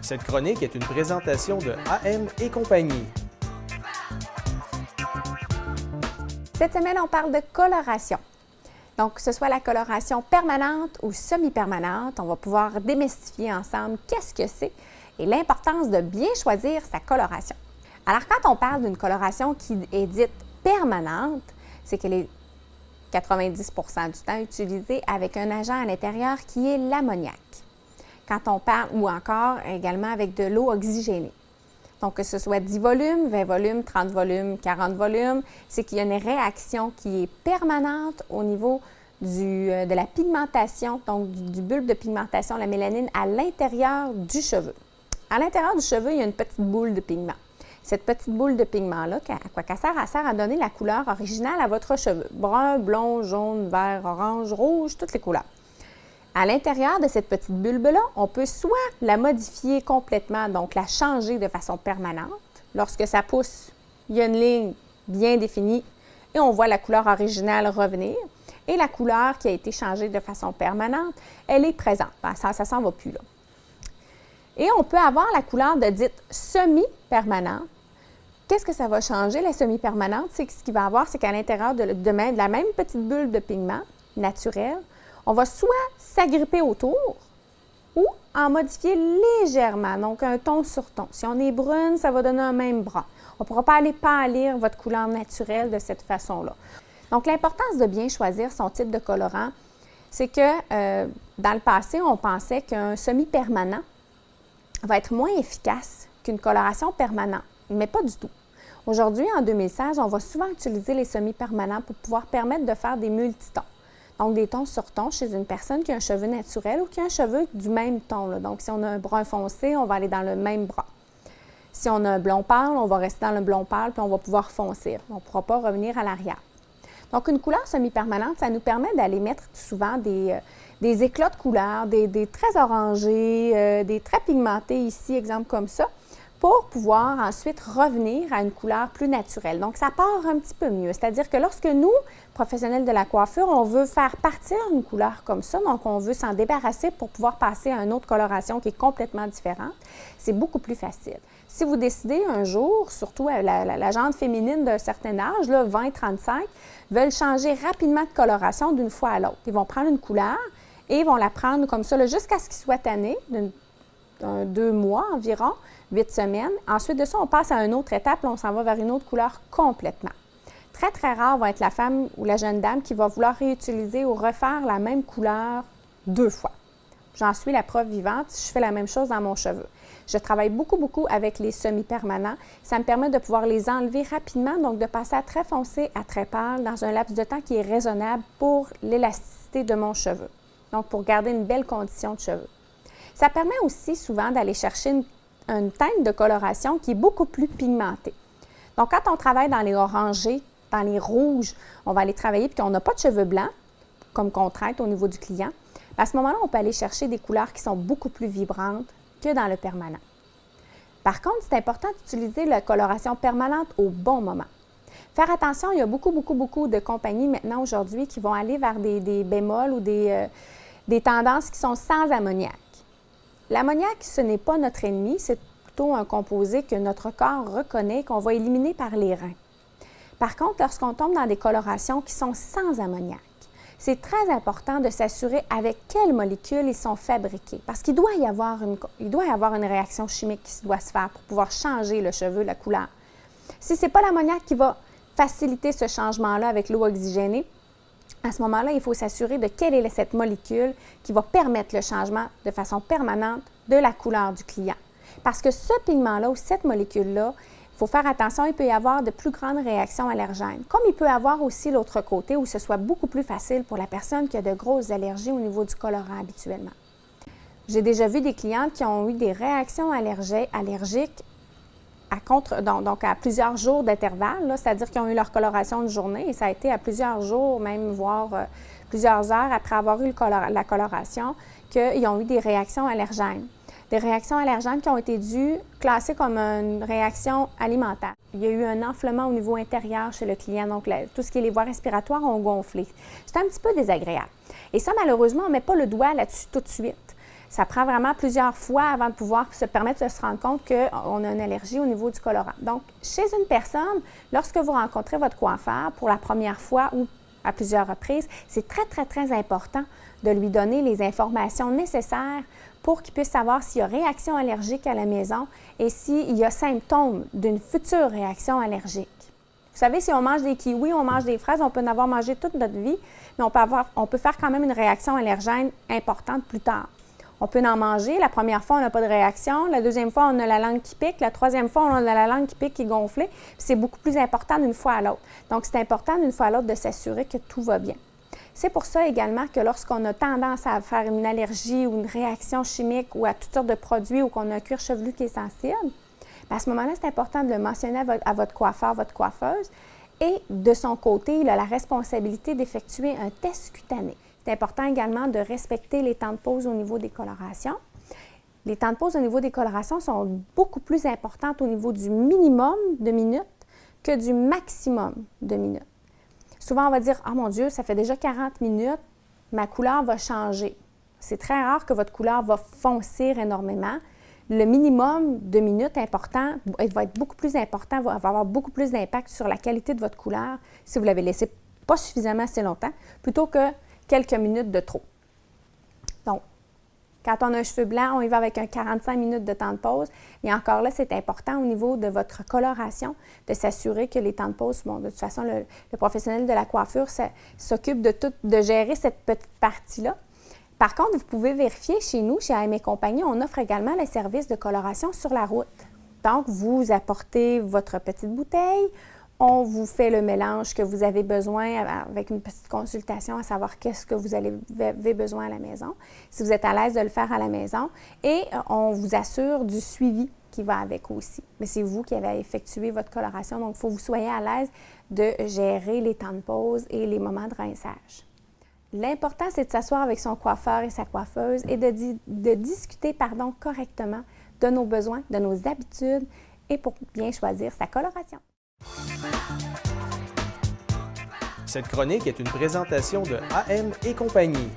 Cette chronique est une présentation de AM et compagnie. Cette semaine, on parle de coloration. Donc, que ce soit la coloration permanente ou semi-permanente, on va pouvoir démystifier ensemble qu'est-ce que c'est et l'importance de bien choisir sa coloration. Alors, quand on parle d'une coloration qui est dite permanente, c'est qu'elle est 90 du temps utilisée avec un agent à l'intérieur qui est l'ammoniac. Quand on parle, ou encore également avec de l'eau oxygénée. Donc, que ce soit 10 volumes, 20 volumes, 30 volumes, 40 volumes, c'est qu'il y a une réaction qui est permanente au niveau de la pigmentation, donc du bulbe de pigmentation, la mélanine, à l'intérieur du cheveu. À l'intérieur du cheveu, il y a une petite boule de pigment. Cette petite boule de pigment-là, à quoi qu'elle sert? Elle sert à donner la couleur originale à votre cheveu. Brun, blond, jaune, vert, orange, rouge, toutes les couleurs. À l'intérieur de cette petite bulbe-là, on peut soit la modifier complètement, donc la changer de façon permanente. Lorsque ça pousse, il y a une ligne bien définie et on voit la couleur originale revenir. Et la couleur qui a été changée de façon permanente, elle est présente. Ça ne s'en va plus là. Et on peut avoir la couleur de dite semi-permanente. Qu'est-ce que ça va changer, la semi-permanente? C'est que ce qu'il va avoir, c'est qu'à l'intérieur de la même petite bulle de pigment naturel, on va soit s'agripper autour ou en modifier légèrement, donc un ton sur ton. Si on est brune, ça va donner un même brun. On ne pourra pas aller pâlir votre couleur naturelle de cette façon-là. Donc, l'importance de bien choisir son type de colorant, c'est que dans le passé, on pensait qu'un semi-permanent va être moins efficace qu'une coloration permanente, mais pas du tout. Aujourd'hui, en 2016, on va souvent utiliser les semi-permanents pour pouvoir permettre de faire des multitons. Donc, des tons sur tons chez une personne qui a un cheveu naturel ou qui a un cheveu du même ton. Là. Donc, si on a un brun foncé, on va aller dans le même brun. Si on a un blond pâle, on va rester dans le blond pâle puis on va pouvoir foncer. On ne pourra pas revenir à l'arrière. Donc, une couleur semi-permanente, ça nous permet d'aller mettre souvent des éclats de couleurs, des traits orangés, des traits pigmentés ici, exemple comme ça, pour pouvoir ensuite revenir à une couleur plus naturelle. Donc, ça part un petit peu mieux. C'est-à-dire que lorsque nous, professionnels de la coiffure, on veut faire partir une couleur comme ça, donc on veut s'en débarrasser pour pouvoir passer à une autre coloration qui est complètement différente, c'est beaucoup plus facile. Si vous décidez un jour, surtout la gente féminine d'un certain âge, 20-35, veulent changer rapidement de coloration d'une fois à l'autre. Ils vont prendre une couleur et ils vont la prendre comme ça jusqu'à ce qu'ils soient tannés, 2 mois environ, 8 semaines. Ensuite de ça, on passe à une autre étape, on s'en va vers une autre couleur complètement. Très, très rare va être la femme ou la jeune dame qui va vouloir réutiliser ou refaire la même couleur 2 fois. J'en suis la preuve vivante, je fais la même chose dans mon cheveu. Je travaille beaucoup, beaucoup avec les semi-permanents. Ça me permet de pouvoir les enlever rapidement, donc de passer à très foncé, à très pâle, dans un laps de temps qui est raisonnable pour l'élasticité de mon cheveu. Donc, pour garder une belle condition de cheveux. Ça permet aussi souvent d'aller chercher une teinte de coloration qui est beaucoup plus pigmentée. Donc, quand on travaille dans les orangés, dans les rouges, on va aller travailler puis qu'on n'a pas de cheveux blancs, comme contrainte au niveau du client. À ce moment-là, on peut aller chercher des couleurs qui sont beaucoup plus vibrantes que dans le permanent. Par contre, c'est important d'utiliser la coloration permanente au bon moment. Faire attention, il y a beaucoup de compagnies maintenant aujourd'hui qui vont aller vers des bémols ou des tendances qui sont sans ammoniac. L'ammoniac, ce n'est pas notre ennemi, c'est plutôt un composé que notre corps reconnaît, qu'on va éliminer par les reins. Par contre, lorsqu'on tombe dans des colorations qui sont sans ammoniac, c'est très important de s'assurer avec quelles molécules ils sont fabriqués parce qu'il doit y avoir une réaction chimique qui doit se faire pour pouvoir changer le cheveu, la couleur. Si ce n'est pas l'ammoniac qui va faciliter ce changement-là avec l'eau oxygénée, à ce moment-là, il faut s'assurer de quelle est cette molécule qui va permettre le changement de façon permanente de la couleur du client. Parce que ce pigment-là ou cette molécule-là, il faut faire attention, il peut y avoir de plus grandes réactions allergènes. Comme il peut y avoir aussi l'autre côté où ce soit beaucoup plus facile pour la personne qui a de grosses allergies au niveau du colorant habituellement. J'ai déjà vu des clientes qui ont eu des réactions allergiques à plusieurs jours d'intervalle, c'est-à-dire qu'ils ont eu leur coloration de journée et ça a été à plusieurs jours, même voire plusieurs heures après avoir eu la coloration, qu'ils ont eu des réactions allergènes. Des réactions allergènes qui ont été classées comme une réaction alimentaire. Il y a eu un enflement au niveau intérieur chez le client, donc tout ce qui est les voies respiratoires ont gonflé. C'est un petit peu désagréable. Et ça, malheureusement, on ne met pas le doigt là-dessus tout de suite. Ça prend vraiment plusieurs fois avant de pouvoir se permettre de se rendre compte qu'on a une allergie au niveau du colorant. Donc, chez une personne, lorsque vous rencontrez votre coiffeur pour la première fois ou à plusieurs reprises, c'est très, très, très important de lui donner les informations nécessaires pour qu'il puisse savoir s'il y a réaction allergique à la maison et s'il y a symptômes d'une future réaction allergique. Vous savez, si on mange des kiwis, on mange des fraises, on peut en avoir mangé toute notre vie, mais on peut faire quand même une réaction allergène importante plus tard. On peut en manger. La première fois, on n'a pas de réaction. La deuxième fois, on a la langue qui pique. La troisième fois, on a la langue qui pique, qui est gonflée. C'est beaucoup plus important d'une fois à l'autre. Donc, c'est important d'une fois à l'autre de s'assurer que tout va bien. C'est pour ça également que lorsqu'on a tendance à faire une allergie ou une réaction chimique ou à toutes sortes de produits ou qu'on a un cuir chevelu qui est sensible, à ce moment-là, c'est important de le mentionner à votre coiffeur, votre coiffeuse. Et de son côté, il a la responsabilité d'effectuer un test cutané. C'est important également de respecter les temps de pause au niveau des colorations. Les temps de pause au niveau des colorations sont beaucoup plus importants au niveau du minimum de minutes que du maximum de minutes. Souvent, on va dire « Ah mon Dieu, ça fait déjà 40 minutes, ma couleur va changer ». C'est très rare que votre couleur va foncir énormément. Le minimum de minutes important va être beaucoup plus important, va avoir beaucoup plus d'impact sur la qualité de votre couleur si vous l'avez laissé pas suffisamment assez longtemps, plutôt que quelques minutes de trop. Donc, quand on a un cheveu blanc, on y va avec un 45 minutes de temps de pause. Et encore là, c'est important au niveau de votre coloration de s'assurer que les temps de pause, bon, de toute façon, le professionnel de la coiffure s'occupe de gérer cette petite partie-là. Par contre, vous pouvez vérifier chez nous, chez A&M & Compagnie, on offre également le service de coloration sur la route. Donc, vous apportez votre petite bouteille, on vous fait le mélange que vous avez besoin avec une petite consultation à savoir qu'est-ce que vous avez besoin à la maison, si vous êtes à l'aise de le faire à la maison, et on vous assure du suivi qui va avec aussi. Mais c'est vous qui avez effectué votre coloration, donc il faut que vous soyez à l'aise de gérer les temps de pause et les moments de rinçage. L'important, c'est de s'asseoir avec son coiffeur et sa coiffeuse et de discuter correctement de nos besoins, de nos habitudes et pour bien choisir sa coloration. Cette chronique est une présentation de A&M & Compagnie.